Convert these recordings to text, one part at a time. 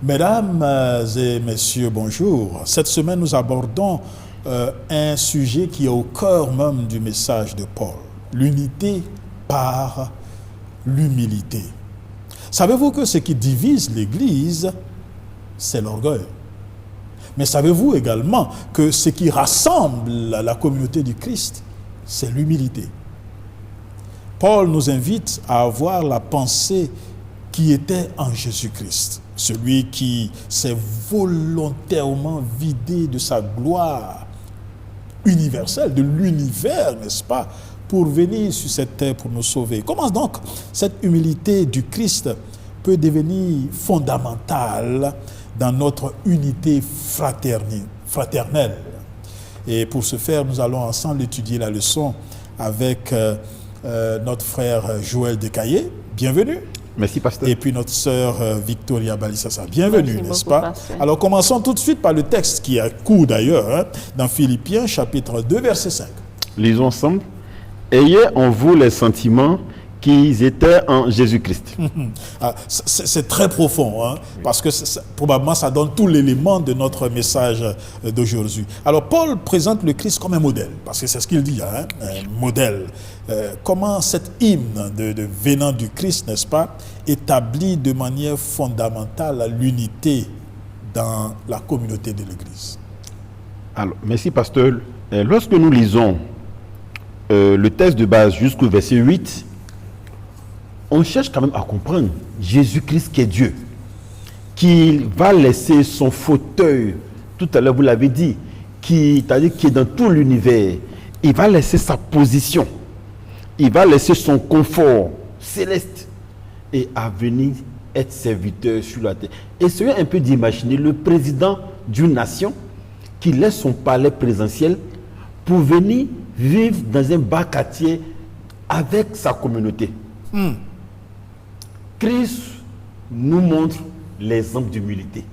Mesdames et messieurs, bonjour. Cette semaine, nous abordons un sujet qui est au cœur même du message de Paul. L'unité par l'humilité. Savez-vous que ce qui divise l'Église, c'est l'orgueil. Mais savez-vous également que ce qui rassemble la communauté du Christ, c'est l'humilité. Paul nous invite à avoir la pensée qui était en Jésus-Christ, celui qui s'est volontairement vidé de sa gloire universelle, de l'univers, n'est-ce pas, pour venir sur cette terre pour nous sauver. Comment donc cette humilité du Christ peut devenir fondamentale dans notre unité fraternelle? Et pour ce faire, nous allons ensemble étudier la leçon avec notre frère Joël Decaillé. Bienvenue. Merci, pasteur. Et puis notre sœur Victoria Balissassa. Bienvenue, n'est-ce pas? Pasteur. Alors commençons tout de suite par le texte qui est court d'ailleurs, dans Philippiens chapitre 2, verset 5. Lisons ensemble. Ayez en vous les sentiments qui étaient en Jésus-Christ. C'est très profond, hein, parce que probablement ça donne tout l'élément de notre message d'aujourd'hui. Alors Paul présente le Christ comme un modèle, parce que c'est ce qu'il dit, hein, un modèle. Comment cet hymne de venant du Christ, n'est-ce pas, établit de manière fondamentale l'unité dans la communauté de l'Église. Alors, merci, pasteur. Lorsque nous lisons le texte de base jusqu'au verset 8, on cherche quand même à comprendre Jésus-Christ qui est Dieu, qui va laisser son fauteuil, tout à l'heure vous l'avez dit, c'est-à-dire qui est dans tout l'univers. Il va laisser sa position, il va laisser son confort céleste et à venir être serviteur sur la terre. Essayez un peu d'imaginer le président d'une nation qui laisse son palais présidentiel pour venir vivre dans un bas quartier avec sa communauté. Christ nous montre l'exemple d'humilité.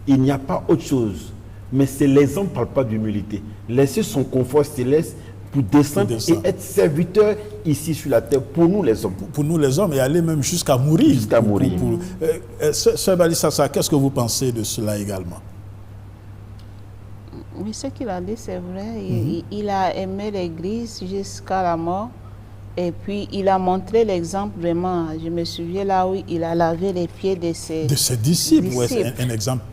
Il n'y a pas autre chose, mais c'est l'exemple palpable d'humilité. Laisser son confort céleste pour descendre et être serviteur ici sur la terre pour nous les hommes. Pour nous les hommes et aller même jusqu'à mourir. Jusqu'à mourir. Sœur Balissassa, qu'est-ce que vous pensez de cela également? Oui, ce qu'il a dit, c'est vrai. Il a aimé l'Église jusqu'à la mort. Et puis, il a montré l'exemple vraiment. Je me souviens là où il a lavé les pieds de ses disciples. Ouais, c'est un exemple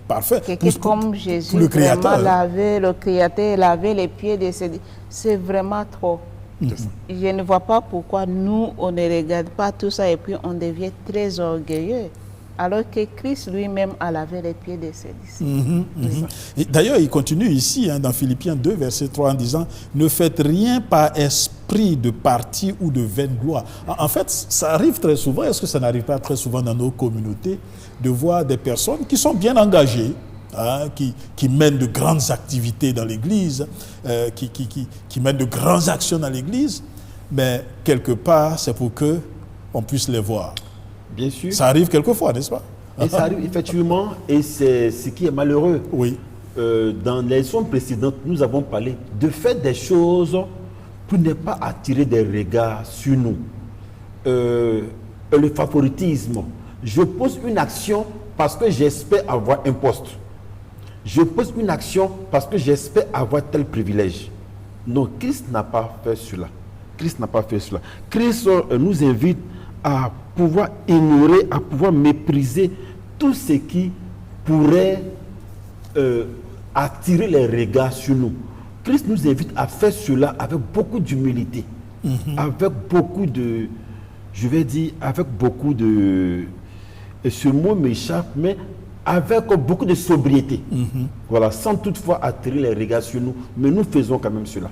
parfait. Comme Jésus, pour le Créateur. Le Créateur, laver les pieds de ses disciples. C'est vraiment trop. Je ne vois pas pourquoi nous, on ne regarde pas tout ça et puis on devient très orgueilleux. Alors que Christ lui-même a lavé les pieds de ses disciples. D'ailleurs, il continue ici, hein, dans Philippiens 2, verset 3, en disant « Ne faites rien par esprit de parti ou de vaine gloire ». En fait, ça arrive très souvent, est-ce que ça n'arrive pas très souvent dans nos communautés, de voir des personnes qui sont bien engagées, hein, qui mènent de grandes activités dans l'Église, qui mènent de grandes actions dans l'Église, mais quelque part, c'est pour qu'on puisse les voir. Bien sûr. Ça arrive quelquefois, n'est-ce pas? Et ça arrive effectivement, et c'est ce qui est malheureux. Oui. Dans les leçons précédentes, nous avons parlé de faire des choses pour ne pas attirer des regards sur nous. Le favoritisme. Je pose une action parce que j'espère avoir un poste. Je pose une action parce que j'espère avoir tel privilège. Non, Christ n'a pas fait cela. Christ n'a pas fait cela. Christ nous invite à pouvoir ignorer, à pouvoir mépriser tout ce qui pourrait attirer les regards sur nous. Christ nous invite à faire cela avec beaucoup d'humilité, avec beaucoup de, je vais dire, avec beaucoup de, ce mot m'échappe, mais avec beaucoup de sobriété. Voilà, sans toutefois attirer les regards sur nous, mais nous faisons quand même cela.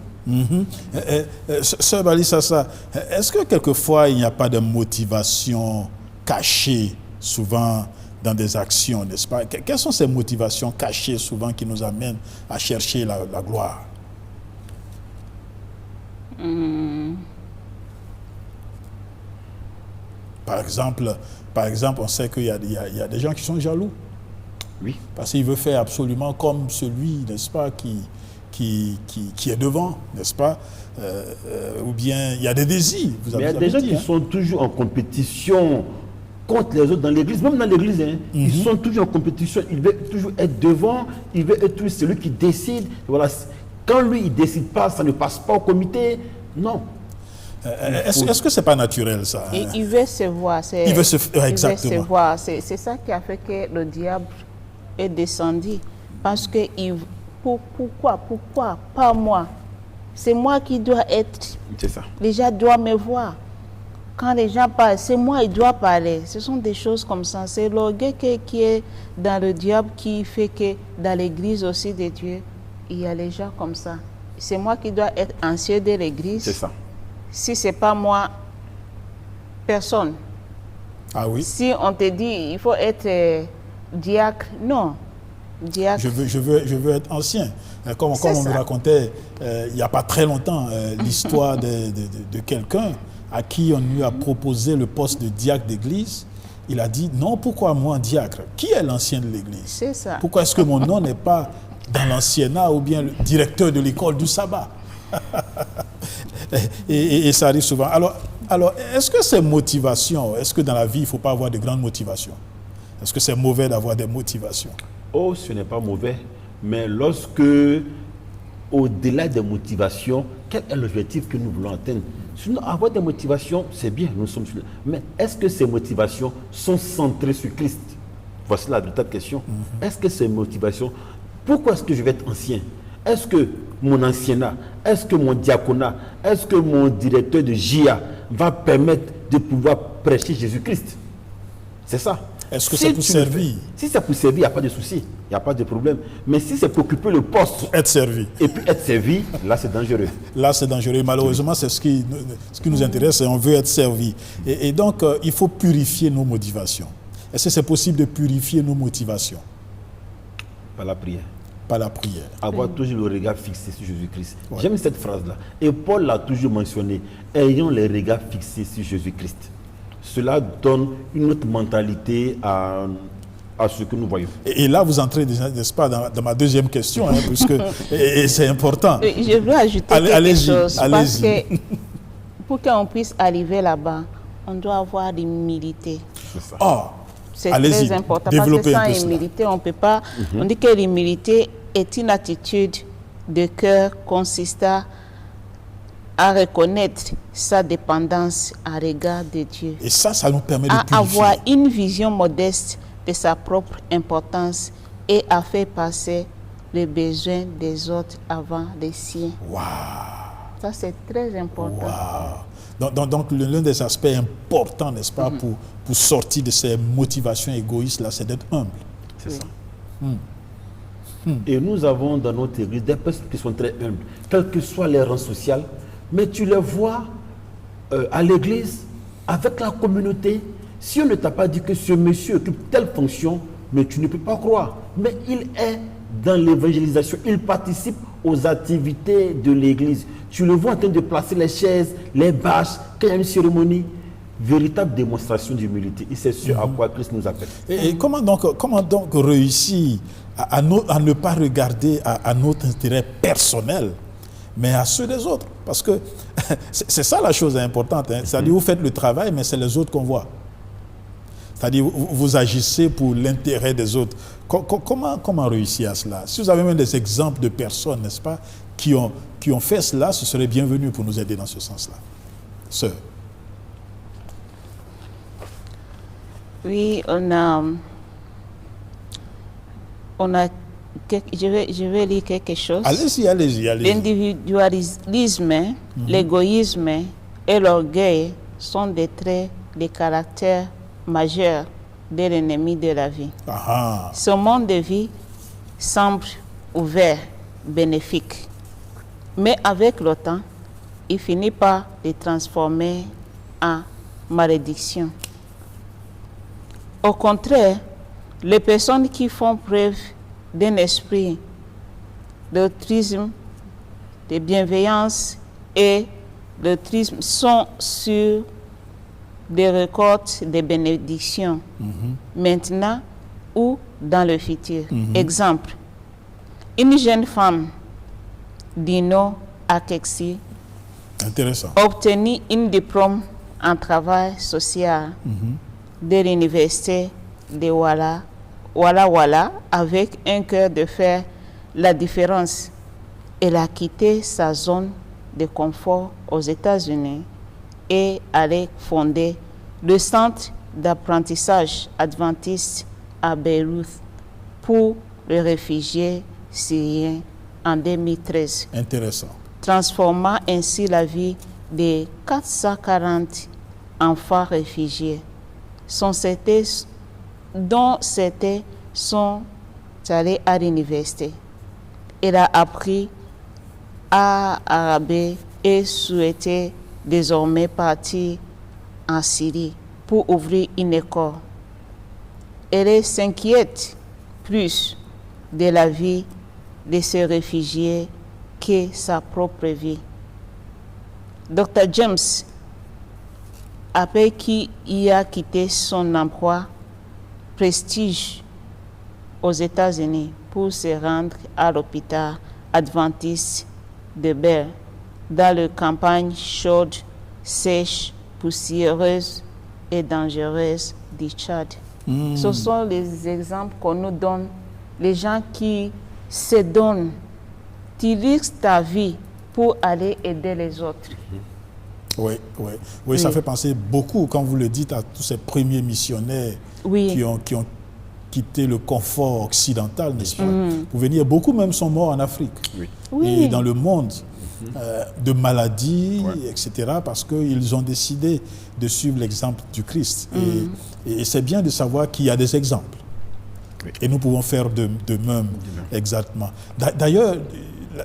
Sœur Balissassa, est-ce que quelquefois il n'y a pas de motivation cachée souvent dans des actions, n'est-ce pas? Quelles sont ces motivations cachées souvent qui nous amènent à chercher la gloire? Par exemple, on sait qu'il y a des gens qui sont jaloux. Oui. Parce qu'il veut faire absolument comme celui, n'est-ce pas, qui est devant, n'est-ce pas? Ou bien il y a des désirs. Mais il y a des gens qui sont toujours en compétition contre les autres dans l'église, même dans l'église, hein, ils sont toujours en compétition, ils veulent toujours être devant, ils veulent être toujours celui qui décide. Voilà. Quand lui, il ne décide pas, ça ne passe pas au comité. Non. Est-ce que c'est pas naturel ça? Il veut se voir. Il veut se exactement. Il veut se voir. C'est ça qui a fait que le diable est descendu. Parce que pourquoi pas moi? C'est moi qui dois être. C'est ça. Les gens doivent me voir. Quand les gens parlent, c'est moi qui dois parler. Ce sont des choses comme ça. C'est l'orgueil qui est dans le diable qui fait que dans l'église aussi de Dieu, il y a les gens comme ça. C'est moi qui dois être ancien de l'église. C'est ça. Si ce n'est pas moi, personne. Ah oui. Si on te dit il faut être diacre, non. Diacre. Je veux être ancien. Comme on me racontait il n'y a pas très longtemps l'histoire de quelqu'un à qui on lui a proposé le poste de diacre d'église. Il a dit non, pourquoi moi diacre? Qui est l'ancien de l'église? C'est ça. Pourquoi est-ce que mon nom n'est pas dans l'anciennat ou bien le directeur de l'école du sabbat? et ça arrive souvent. Alors est-ce que c'est motivation? Est-ce que dans la vie, il ne faut pas avoir de grandes motivations? Est-ce que c'est mauvais d'avoir des motivations? Oh, ce n'est pas mauvais. Mais lorsque, au-delà des motivations, quel est l'objectif que nous voulons atteindre? Sinon, avoir des motivations, c'est bien, nous sommes sur. Mais est-ce que ces motivations sont centrées sur Christ? Voici la véritable question. Est-ce que ces motivations, pourquoi est-ce que je vais être ancien? Est-ce que mon anciennat, est-ce que mon diaconat, est-ce que mon directeur de JA va permettre de pouvoir prêcher Jésus-Christ? C'est ça. Est-ce que c'est pour servir? Si c'est pour servir, il n'y a pas de souci, il n'y a pas de problème. Mais si c'est pour occuper le poste, être servi. Et puis être servi, là c'est dangereux. Là c'est dangereux. Malheureusement, c'est ce qui nous intéresse, on veut être servi. Et donc, il faut purifier nos motivations. Est-ce que c'est possible de purifier nos motivations? Par la prière. Par la prière. Avoir toujours le regard fixé sur Jésus-Christ. Ouais. J'aime cette phrase-là. Et Paul l'a toujours mentionné. Ayons les regards fixés sur Jésus-Christ. Cela donne une autre mentalité à ce que nous voyons. Et là, vous entrez déjà, n'est-ce pas, dans ma deuxième question, hein, puisque et c'est important. Je veux ajouter quelque chose, parce que pour qu'on puisse arriver là-bas, on doit avoir l'humilité. C'est très important, parce que sans humilité, on ne peut pas... On dit que l'humilité est une attitude de cœur consistant à reconnaître sa dépendance à l'égard de Dieu. Et ça nous permet de purifier. À avoir une vision modeste de sa propre importance et à faire passer les besoins des autres avant les siens. Wow. Ça, c'est très important. Wow. Donc l'un des aspects importants, n'est-ce pas, pour sortir de ces motivations égoïstes-là, c'est d'être humble. C'est ça. Et nous avons dans notre église des personnes qui sont très humbles, quel que soit leur rang social, mais tu les vois à l'église, avec la communauté. Si on ne t'a pas dit que ce monsieur occupe telle fonction, mais tu ne peux pas croire. Mais il est dans l'évangélisation, il participe aux activités de l'église. Tu le vois en train de placer les chaises, les bâches, quand il y a une cérémonie. Véritable démonstration d'humilité. Et c'est ce à quoi Christ nous appelle. Et comment donc réussir à ne pas regarder à notre intérêt personnel, mais à ceux des autres? Parce que c'est ça la chose importante. Hein. C'est-à-dire vous faites le travail, mais c'est les autres qu'on voit. C'est-à-dire vous agissez pour l'intérêt des autres. Comment réussir à cela? Si vous avez même des exemples de personnes, n'est-ce pas, qui ont fait cela, ce serait bienvenu pour nous aider dans ce sens-là. Sœur. Oui, on a je vais lire quelque chose. Allez-y. L'individualisme, l'égoïsme et l'orgueil sont des traits de caractère majeurs de l'ennemi de la vie. Ce monde de vie semble ouvert, bénéfique, mais avec le temps, il finit par les transformer en malédiction. Au contraire, les personnes qui font preuve d'un esprit d'altruisme, de bienveillance et d'altruisme sont sur des récoltes de bénédictions, maintenant ou dans le futur. Exemple, une jeune femme, Dino Akexi, intéressant, obtenu un diplôme en travail social. de l'université de Walla Walla avec un cœur de faire la différence. Elle a quitté sa zone de confort aux États-Unis et allait fonder le centre d'apprentissage adventiste à Beyrouth pour les réfugiés syriens en 2013. Intéressant. Transformant ainsi la vie de 440 enfants réfugiés, dont certains sont allés à l'université. Elle a appris à araber et souhaitait désormais partir en Syrie pour ouvrir une école. Elle s'inquiète plus de la vie de ces réfugiés que sa propre vie. Dr. James, après qui y a quitté son emploi prestige aux États-Unis pour se rendre à l'hôpital adventiste de Bell, dans la campagne chaude, sèche, poussiéreuse et dangereuse du Tchad. Ce sont les exemples qu'on nous donne, les gens qui se donnent, qui risquent ta vie pour aller aider les autres. Oui, ça fait penser beaucoup, quand vous le dites, à tous ces premiers missionnaires qui ont quitté le confort occidental, n'est-ce pas, pour venir. Beaucoup même sont morts en Afrique et dans le monde de maladies, etc., parce qu'ils ont décidé de suivre l'exemple du Christ. Et c'est bien de savoir qu'il y a des exemples. Et nous pouvons faire de même, exactement. D'ailleurs,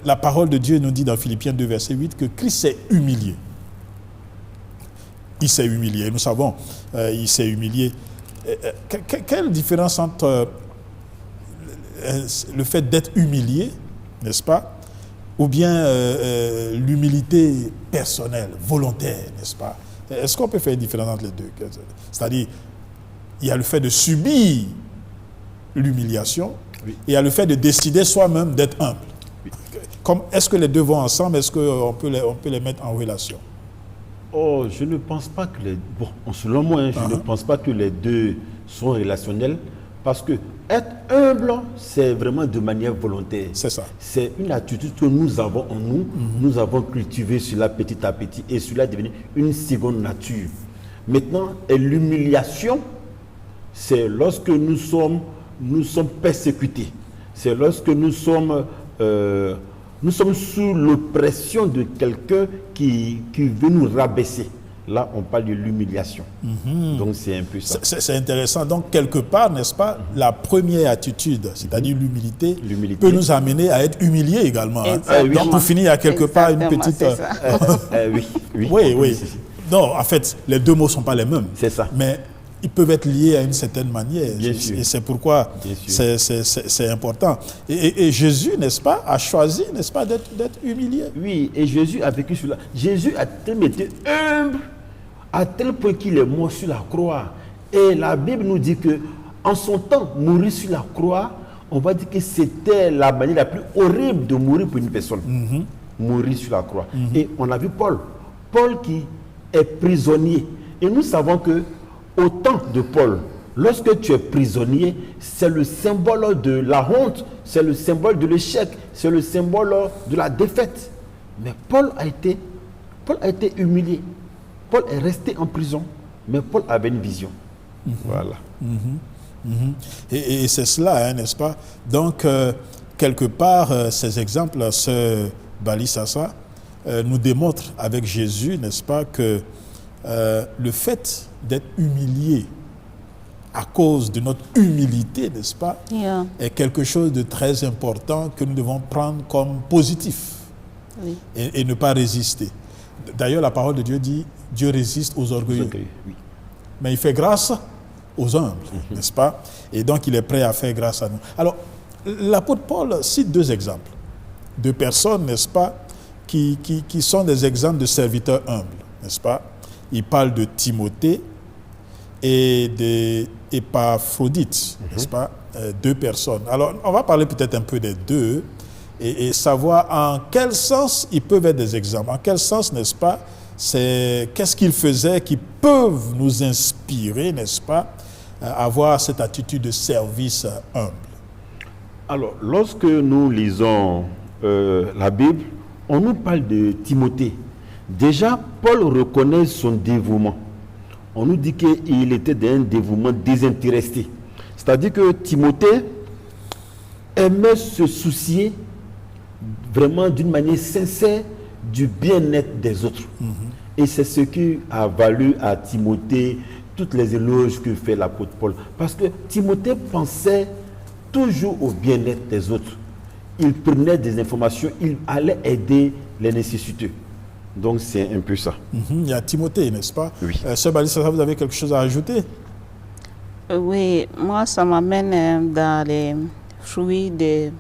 la parole de Dieu nous dit dans Philippiens 2, verset 8, que Christ s'est humilié. Il s'est humilié. Nous savons, il s'est humilié. Quelle différence entre le fait d'être humilié, n'est-ce pas, ou bien l'humilité personnelle, volontaire, n'est-ce pas? Est-ce qu'on peut faire une différence entre les deux? C'est-à-dire, il y a le fait de subir l'humiliation et il y a le fait de décider soi-même d'être humble. Est-ce que les deux vont ensemble? Est-ce qu'on peut les mettre en relation? Oh, je ne pense pas que les... Bon, selon moi, je ne pense pas que les deux sont relationnels, parce que être humble, c'est vraiment de manière volontaire. C'est ça. C'est une attitude que nous avons en nous, nous avons cultivé cela petit à petit, et cela est devenu une seconde nature. Maintenant, l'humiliation, c'est lorsque nous sommes persécutés. C'est lorsque nous sommes sous l'oppression de quelqu'un qui veut nous rabaisser. Là, on parle de l'humiliation. Donc, c'est un peu ça. C'est intéressant. Donc, quelque part, n'est-ce pas, la première attitude, c'est-à-dire l'humilité, peut nous amener à être humiliés également. Donc, pour finir, il y a quelque part une petite... Oui. Non, en fait, les deux mots ne sont pas les mêmes. C'est ça. Mais ils peuvent être liés à une certaine manière. Bien sûr. Et c'est pourquoi c'est important. Et Jésus, n'est-ce pas, a choisi, n'est-ce pas, d'être humilié. Oui, et Jésus a vécu cela. Jésus a tellement été humble à tel point qu'il est mort sur la croix. Et la Bible nous dit que en son temps, mourir sur la croix, on va dire que c'était la manière la plus horrible de mourir pour une personne. Mourir sur la croix. Et on a vu Paul qui est prisonnier. Et nous savons que au temps de Paul, lorsque tu es prisonnier, c'est le symbole de la honte, c'est le symbole de l'échec, c'est le symbole de la défaite. Mais Paul a été humilié. Paul est resté en prison, mais Paul avait une vision. Voilà. Et c'est cela, n'est-ce pas? Donc, quelque part, ces exemples, ce Bali Sassa, nous démontrent avec Jésus, n'est-ce pas, que le fait d'être humilié à cause de notre humilité, n'est-ce pas, est quelque chose de très important que nous devons prendre comme positif et ne pas résister. D'ailleurs, la parole de Dieu dit, Dieu résiste aux orgueilleux, mais il fait grâce aux humbles, n'est-ce pas? Et donc, il est prêt à faire grâce à nous. Alors, l'apôtre Paul cite deux exemples de personnes, n'est-ce pas, qui sont des exemples de serviteurs humbles, n'est-ce pas? Il parle de Timothée et d'Épaphrodite, n'est-ce pas? Deux personnes. Alors, on va parler peut-être un peu des deux et savoir en quel sens ils peuvent être des exemples. En quel sens, n'est-ce pas, qu'est-ce qu'ils faisaient qui peuvent nous inspirer, n'est-ce pas, à avoir cette attitude de service humble. Alors, lorsque nous lisons la Bible, on nous parle de Timothée. Déjà, Paul reconnaît son dévouement. On nous dit qu'il était d'un dévouement désintéressé. C'est-à-dire que Timothée aimait se soucier vraiment d'une manière sincère du bien-être des autres. Et c'est ce qui a valu à Timothée toutes les éloges que fait l'apôtre Paul. Parce que Timothée pensait toujours au bien-être des autres. Il prenait des informations, il allait aider les nécessiteux. Donc c'est un peu ça. Il y a Timothée, n'est-ce pas? Oui. Sœur Balissa, vous avez quelque chose à ajouter? Oui, moi, ça m'amène dans les fruits de...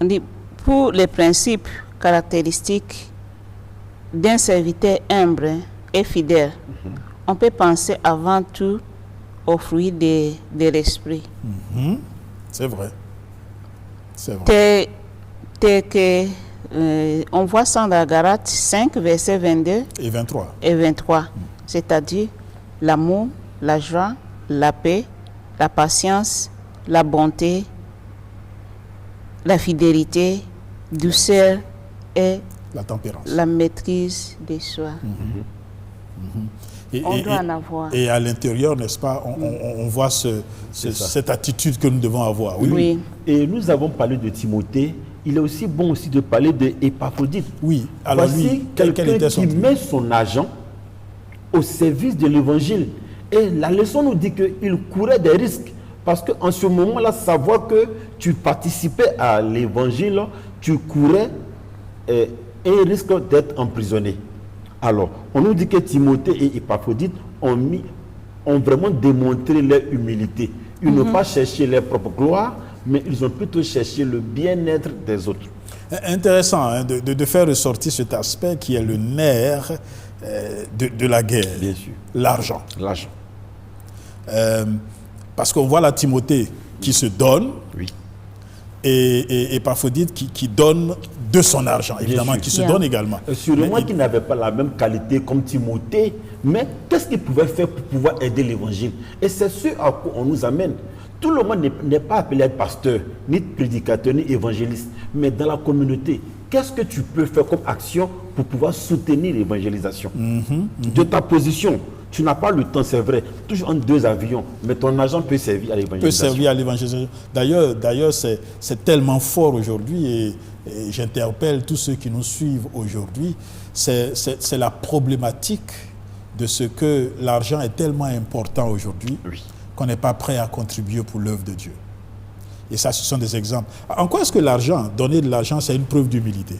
On dit, pour les principes caractéristiques d'un serviteur humble et fidèle, on peut penser avant tout aux fruits de l'esprit. C'est vrai. C'est vrai. Tel que, on voit ça dans Galates 5, versets 22 Et 23. et 23, c'est-à-dire l'amour, la joie, la paix, la patience, la bonté, la fidélité, douceur et La tempérance. la maîtrise des soi. On doit en avoir. Et à l'intérieur, n'est-ce pas, on voit cette attitude que nous devons avoir. Oui. Oui. Et nous avons parlé de Timothée. Il est aussi bon aussi de parler d'Épaphrodite. Oui. Alors Voici lui, quel quelqu'un était son qui but? met son argent au service de l'évangile. Et la leçon nous dit qu'il courait des risques. Parce qu'en ce moment-là, savoir que tu participais à l'évangile, tu courais un risque d'être emprisonné. Alors, on nous dit que Timothée et Épaphrodite ont vraiment démontré leur humilité. Ils n'ont pas cherché leur propre gloire, mais ils ont plutôt cherché le bien-être des autres. Intéressant hein, de faire ressortir cet aspect qui est le nerf de la guerre. Bien sûr. L'argent. L'argent. Parce qu'on voit la Timothée qui se donne, Oui. et Épaphrodite qui donne de son argent, évidemment, sûr. qui se donne également. Sûrement Mais qu'il n'avait pas la même qualité comme Timothée, mais qu'est-ce qu'il pouvait faire pour pouvoir aider l'évangile? Et c'est ce à quoi on nous amène. Tout le monde n'est pas appelé à être pasteur, ni prédicateur, ni évangéliste, mais dans la communauté, qu'est-ce que tu peux faire comme action pour pouvoir soutenir l'évangélisation? De ta position, tu n'as pas le temps, c'est vrai, toujours en 2 avions, mais ton argent peut servir à l'évangélisation. peut servir à l'évangélisation. D'ailleurs, c'est tellement fort aujourd'hui et j'interpelle tous ceux qui nous suivent aujourd'hui. C'est la problématique de ce que l'argent est tellement important aujourd'hui qu'on n'est pas prêt à contribuer pour l'œuvre de Dieu. Et ça, ce sont des exemples. En quoi est-ce que l'argent, donner de l'argent, c'est une preuve d'humilité?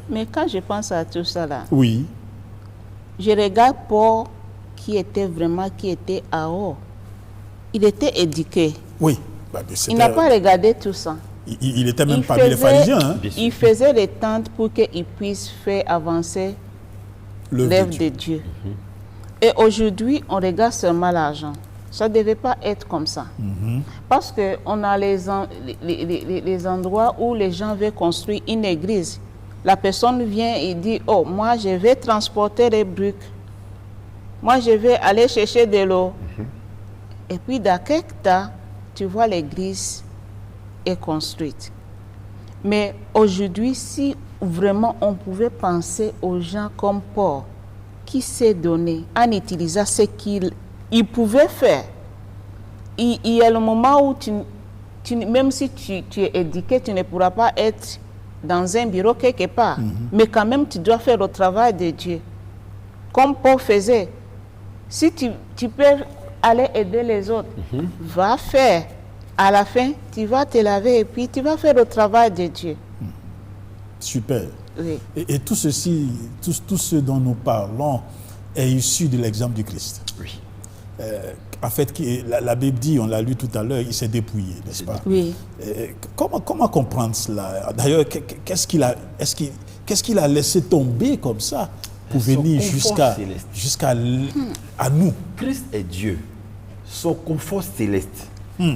Mais quand je pense à tout ça là, Oui. je regarde Paul qui était à haut. Il était éduqué. Oui. Il n'a pas regardé tout ça. Il était même parmi les pharisiens. Hein? Il faisait les tentes pour qu'il puisse faire avancer l'œuvre de Dieu. Et aujourd'hui, on regarde seulement l'argent. Ça ne devait pas être comme ça. Parce qu'on a les endroits où les gens veulent construire une église. La personne vient et dit, oh, moi je vais transporter les briques. Moi je vais aller chercher de l'eau. Et puis dans quelques temps, tu vois l'église est construite. Mais aujourd'hui, si vraiment on pouvait penser aux gens comme Paul, qui s'est donné en utilisant ce qu'il pouvait faire, il y a le moment où même si tu es éduqué, tu ne pourras pas être dans un bureau quelque part. Mais quand même, tu dois faire le travail de Dieu. Comme Paul faisait. Si tu peux aller aider les autres, va faire. À la fin, tu vas te laver et puis tu vas faire le travail de Dieu. Super. Oui. Et tout ceci, tout ce dont nous parlons est issu de l'exemple du Christ. Oui. En fait, la Bible dit, on l'a lu tout à l'heure, il s'est dépouillé, n'est-ce pas? Oui. Comment comprendre cela? D'ailleurs, qu'est-ce qu'il a laissé tomber comme ça pour venir jusqu'à nous? Christ est Dieu. Son confort céleste.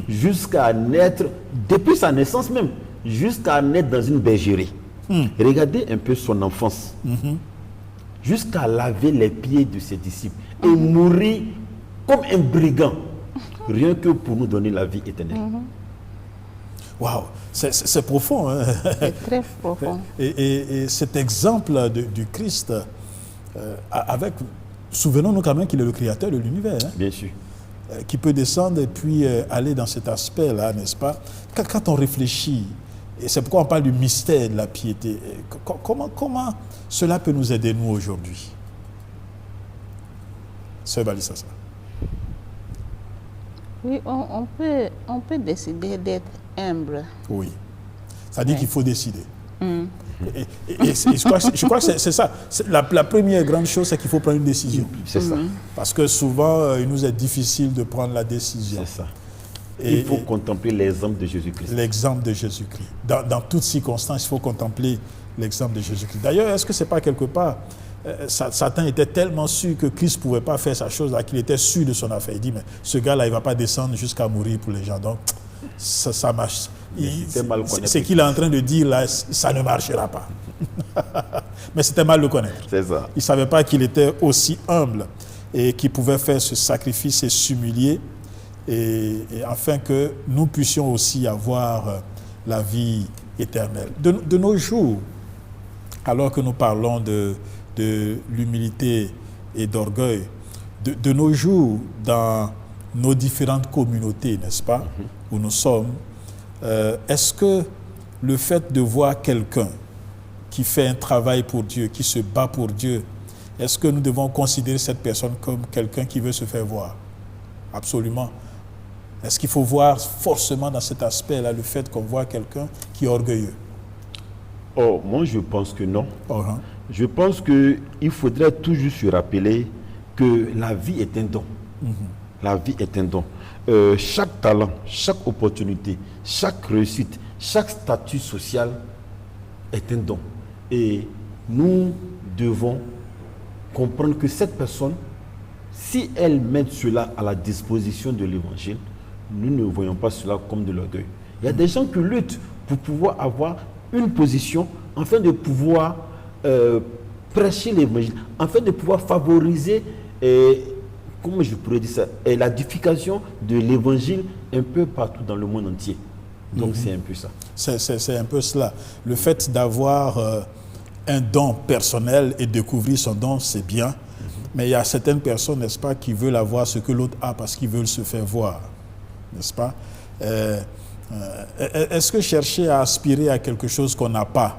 Jusqu'à naître, depuis sa naissance même, jusqu'à naître dans une bergerie. Regardez un peu son enfance. Jusqu'à laver les pieds de ses disciples et mourir comme un brigand, rien que pour nous donner la vie éternelle. Waouh, c'est profond. Hein? C'est très profond. Et cet exemple du Christ, souvenons-nous quand même qu'il est le créateur de l'univers. Hein? Bien sûr. Qui peut descendre et puis aller dans cet aspect-là, n'est-ce pas? Quand on réfléchit, et c'est pourquoi on parle du mystère de la piété, comment cela peut nous aider, nous, aujourd'hui? Sœur Balissassa. Oui, on peut décider d'être humble. Oui. Ça dit qu'il faut décider. Et je crois que c'est ça. La première grande chose, c'est qu'il faut prendre une décision. C'est ça. Parce que souvent, il nous est difficile de prendre la décision. C'est ça. Il faut contempler l'exemple de Jésus-Christ. L'exemple de Jésus-Christ. Dans toutes circonstances, il faut contempler l'exemple de Jésus-Christ. D'ailleurs, est-ce que ce n'est pas quelque part, Satan était tellement sûr que Christ ne pouvait pas faire sa chose là, qu'il était sûr de son affaire. Il dit, mais ce gars-là, il ne va pas descendre jusqu'à mourir pour les gens. Donc, ça marche. Ce qu'il est en train de dire là, ça ne marchera pas. Mais c'était mal le connaître. C'est ça. Il ne savait pas qu'il était aussi humble et qu'il pouvait faire ce sacrifice et s'humilier, et afin que nous puissions aussi avoir la vie éternelle. De nos jours, alors que nous parlons de l'humilité et d'orgueil, de nos jours, dans nos différentes communautés, n'est-ce pas, où nous sommes, est-ce que le fait de voir quelqu'un qui fait un travail pour Dieu, qui se bat pour Dieu, est-ce que nous devons considérer cette personne comme quelqu'un qui veut se faire voir? Absolument. Est-ce qu'il faut voir forcément dans cet aspect-là le fait qu'on voit quelqu'un qui est orgueilleux? Oh, moi je pense que non. Uh-huh. Je pense qu'il faudrait toujours se rappeler que la vie est un don. La vie est un don. Chaque talent, chaque opportunité, chaque réussite, chaque statut social est un don. Et nous devons comprendre que cette personne, si elle met cela à la disposition de l'évangile, nous ne voyons pas cela comme de l'orgueil. Il y a des gens qui luttent pour pouvoir avoir une position, afin de pouvoir prêcher l'évangile, afin de pouvoir favoriser, comment je pourrais dire ça, la diffusion de l'évangile un peu partout dans le monde entier. Donc c'est un peu ça. C'est un peu cela. Le fait d'avoir un don personnel et découvrir son don, c'est bien. Mais il y a certaines personnes, n'est-ce pas, qui veulent avoir ce que l'autre a parce qu'ils veulent se faire voir. N'est-ce pas? Est-ce que chercher à aspirer à quelque chose qu'on n'a pas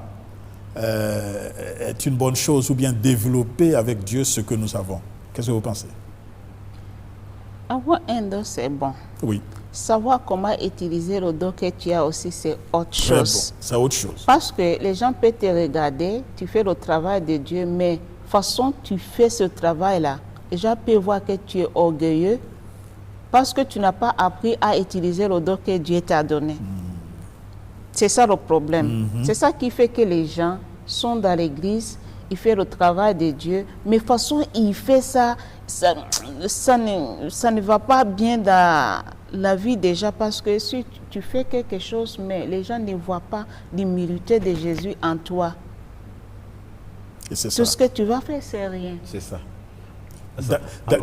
est une bonne chose, ou bien développer avec Dieu ce que nous avons? Qu'est-ce que vous pensez? Avoir un don, c'est bon. Oui. Savoir comment utiliser le don que tu as aussi, c'est autre chose. Bon, c'est autre chose. Parce que les gens peuvent te regarder, tu fais le travail de Dieu, mais façon tu fais ce travail-là, les gens peuvent voir que tu es orgueilleux parce que tu n'as pas appris à utiliser le don que Dieu t'a donné. C'est ça le problème. C'est ça qui fait que les gens sont dans l'église, ils font le travail de Dieu, mais façon il fait ça, ça ne va pas bien dans la vie déjà, parce que si tu fais quelque chose, mais les gens ne voient pas l'humilité de Jésus en toi. Et c'est Tout ça. ce que tu vas faire, c'est rien. C'est ça.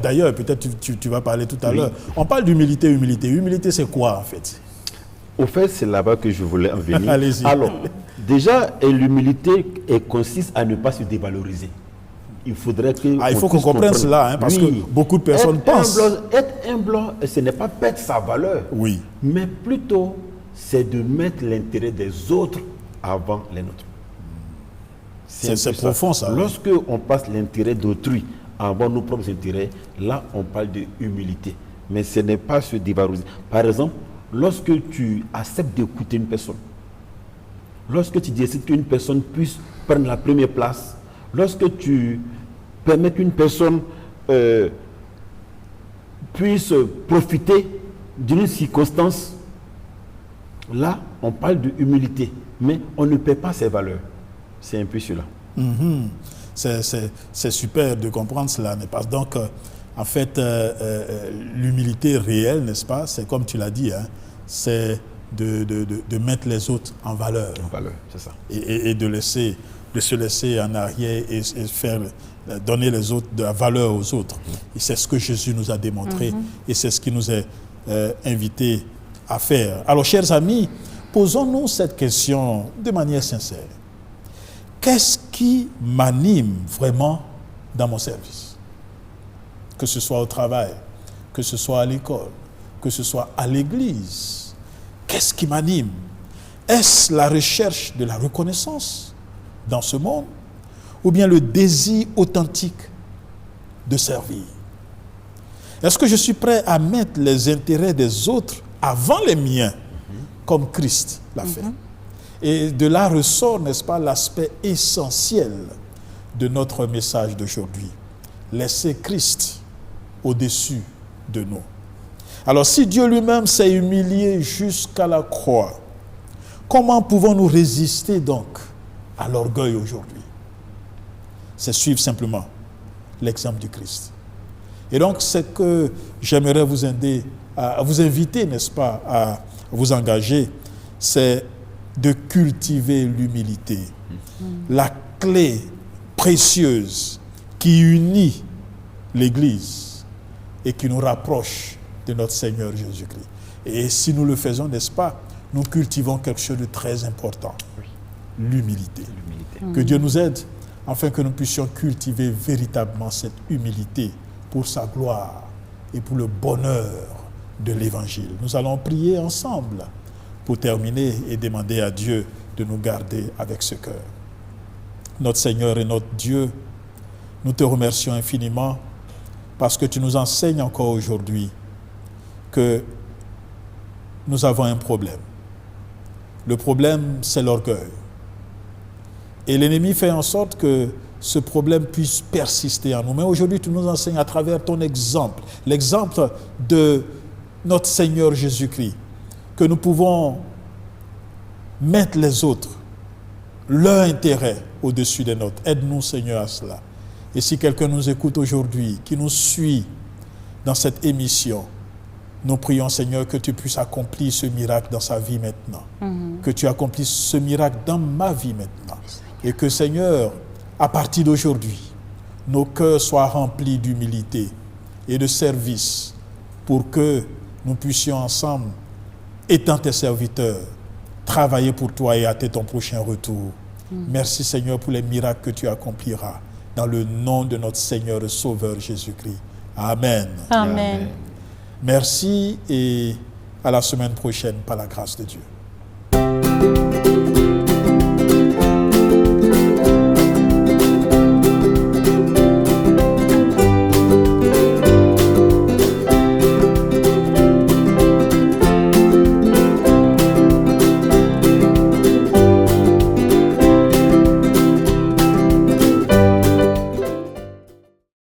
D'ailleurs, peut-être tu vas parler tout à l'heure. On parle d'humilité, humilité. Humilité, c'est quoi en fait? Au fait, c'est là-bas que je voulais en venir. Allez-y. Alors, déjà, l'humilité consiste à ne pas se dévaloriser. Il faudrait que... il faut qu'on comprenne cela, hein, parce que beaucoup de personnes pensent... Être humble, ce n'est pas perdre sa valeur. Oui. Mais plutôt, c'est de mettre l'intérêt des autres avant les nôtres. C'est profond, ça. Lorsque on passe l'intérêt d'autrui avant nos propres intérêts, là, on parle de humilité. Mais ce n'est pas se dévaloriser. Par exemple, lorsque tu acceptes d'écouter une personne, lorsque tu décides qu'une personne puisse prendre la première place, lorsque tu permets qu'une personne puisse profiter d'une circonstance, là, on parle de humilité. Mais on ne perd pas ses valeurs. C'est un peu cela. C'est super de comprendre cela, n'est-ce pas? Donc, en fait, l'humilité réelle, n'est-ce pas? C'est comme tu l'as dit, hein, c'est de mettre les autres en valeur. En valeur, c'est ça. Et de se laisser en arrière et faire donner les autres de la valeur aux autres. Et c'est ce que Jésus nous a démontré et c'est ce qui nous est invité à faire. Alors, chers amis, posons-nous cette question de manière sincère. Qu'est-ce qui m'anime vraiment dans mon service? Que ce soit au travail, que ce soit à l'école, que ce soit à l'église. Qu'est-ce qui m'anime? Est-ce la recherche de la reconnaissance dans ce monde ou bien le désir authentique de servir? Est-ce que je suis prêt à mettre les intérêts des autres avant les miens, comme Christ l'a fait? Et de là ressort, n'est-ce pas, l'aspect essentiel de notre message d'aujourd'hui. Laisser Christ au-dessus de nous. Alors, si Dieu lui-même s'est humilié jusqu'à la croix, comment pouvons-nous résister donc à l'orgueil aujourd'hui? C'est suivre simplement l'exemple du Christ. Et donc, c'est que j'aimerais vous inviter, n'est-ce pas, à vous engager, c'est de cultiver l'humilité. La clé précieuse qui unit l'Église et qui nous rapproche de notre Seigneur Jésus-Christ. Et si nous le faisons, n'est-ce pas, nous cultivons quelque chose de très important. L'humilité. Que Dieu nous aide afin que nous puissions cultiver véritablement cette humilité pour sa gloire et pour le bonheur de l'Évangile. Nous allons prier ensemble pour terminer et demander à Dieu de nous garder avec ce cœur. Notre Seigneur et notre Dieu, nous te remercions infiniment parce que tu nous enseignes encore aujourd'hui que nous avons un problème. Le problème, c'est l'orgueil. Et l'ennemi fait en sorte que ce problème puisse persister en nous. Mais aujourd'hui, tu nous enseignes à travers ton exemple, l'exemple de notre Seigneur Jésus-Christ, que nous pouvons mettre les autres, leur intérêt au-dessus des nôtres. Aide-nous, Seigneur, à cela. Et si quelqu'un nous écoute aujourd'hui, qui nous suit dans cette émission, nous prions, Seigneur, que tu puisses accomplir ce miracle dans sa vie maintenant. Que tu accomplisses ce miracle dans ma vie maintenant. Et que, Seigneur, à partir d'aujourd'hui, nos cœurs soient remplis d'humilité et de service pour que nous puissions ensemble, étant tes serviteurs, travailler pour toi et hâter ton prochain retour. Merci, Seigneur, pour les miracles que tu accompliras dans le nom de notre Seigneur et Sauveur Jésus-Christ. Amen. Amen. Merci et à la semaine prochaine par la grâce de Dieu.